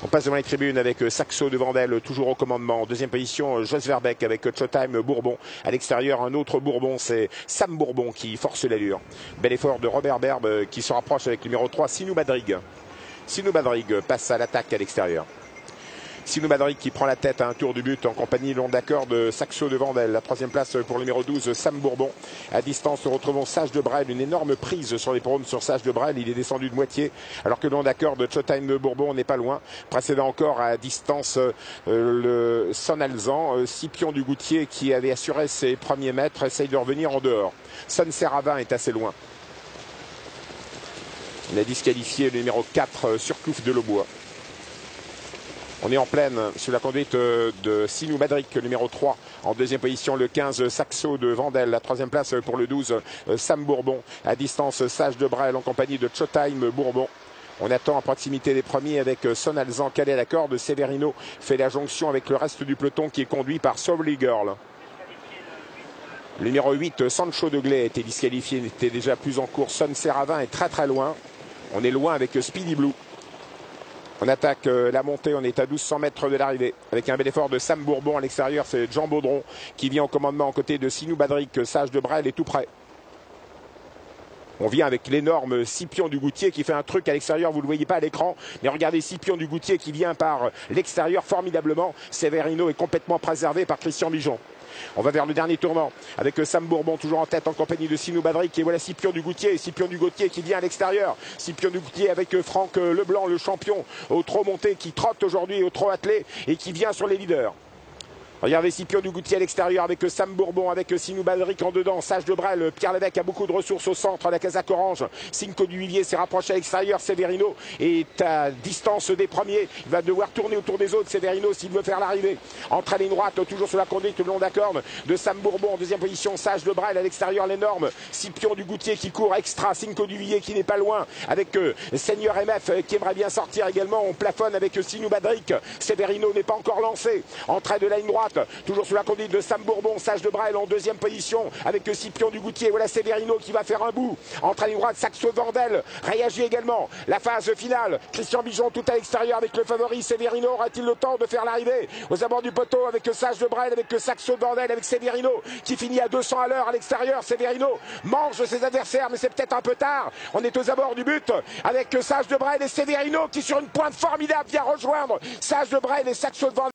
On passe devant les tribunes avec Saxo de Vandel, toujours au commandement. En deuxième position, Jos Verbeek avec Showtime Bourbon. À l'extérieur, un autre Bourbon, c'est Sam Bourbon qui force l'allure. Bel effort de Robert Berbe qui se rapproche avec le numéro 3, Sinou Badrig. Sinou Badrig passe à l'attaque à l'extérieur. Sinou Badrig qui prend la tête à un tour du but en compagnie long d'accord de Saxo de Vandel. La troisième place pour le numéro 12, Sam Bourbon. À distance, nous retrouvons Sage de Brel. Une énorme prise sur les prônes sur Sage de Brel. Il est descendu de moitié alors que long d'accord de Showtime Bourbon n'est pas loin. Précédant encore à distance le Son Alzan. Scipion du Goutier qui avait assuré ses premiers mètres essaye de revenir en dehors. Son Serravin est assez loin. Il a disqualifié le numéro 4, Surclouf de Laubois. On est en pleine sous la conduite de Sinou Badrig, numéro 3. En deuxième position, le 15, Saxo de Vandel. La troisième place pour le 12, Sam Bourbon. À distance, Sage de Brel en compagnie de Showtime Bourbon. On attend à proximité des premiers avec Son Alzan calé à la corde. Severino fait la jonction avec le reste du peloton qui est conduit par Sobly Girl. Le numéro 8, Sancho de Glay, a été disqualifié, n'était déjà plus en course. Son Serravin est très très loin. On est loin avec Speedy Blue. On attaque la montée, on est à 1200 mètres de l'arrivée. Avec un bel effort de Sam Bourbon à l'extérieur, c'est Jean Baudron qui vient au commandement aux côtés de Sinou Badrig. Sage de Brel est tout près. On vient avec l'énorme Scipion du Goutier qui fait un truc à l'extérieur, vous ne le voyez pas à l'écran, mais regardez Scipion du Goutier qui vient par l'extérieur formidablement. Severino est complètement préservé par Christian Bijon. On va vers le dernier tournant avec Sam Bourbon toujours en tête en compagnie de Sinou Badrig. Et voilà Scipion du Goutier. Et Scipion du Goutier qui vient à l'extérieur. Scipion du Goutier avec Franck Leblanc, le champion au trot monté qui trotte aujourd'hui au trot attelé et qui vient sur les leaders. Regardez Scipion du Goutier à l'extérieur avec Sam Bourbon, avec Sinou Badrig en dedans. Sage de Brel, Pierre Lévesque a beaucoup de ressources au centre, la casaque orange. Cinco du Huillier s'est rapproché à l'extérieur. Severino est à distance des premiers. Il va devoir tourner autour des autres. Severino s'il veut faire l'arrivée. Entre à ligne droite, toujours sur la conduite le long d'accord de Sam Bourbon. En deuxième position, Sage de Brel à l'extérieur, l'énorme Scipion du Goutier qui court extra. Cinco du Huillier qui n'est pas loin avec Seigneur MF qui aimerait bien sortir également. On plafonne avec Sinou Badrig. Severino n'est pas encore lancé. Entrée de la ligne droite. Toujours sous la conduite de Sam Bourbon, Sage de Brel en deuxième position avec Scipion du Goutier. Voilà Severino qui va faire un bout. Entre à ligne droite, Saxo Vandel réagit également. La phase finale, Christian Bijon tout à l'extérieur avec le favori. Severino aura-t-il le temps de faire l'arrivée aux abords du poteau avec Sage de Brel, avec Saxo Vandel, avec Severino qui finit à 200 à l'heure à l'extérieur. Severino mange ses adversaires, mais c'est peut-être un peu tard. On est aux abords du but avec Sage de Brel et Severino qui sur une pointe formidable vient rejoindre Sage de Brel et Saxo Vandel.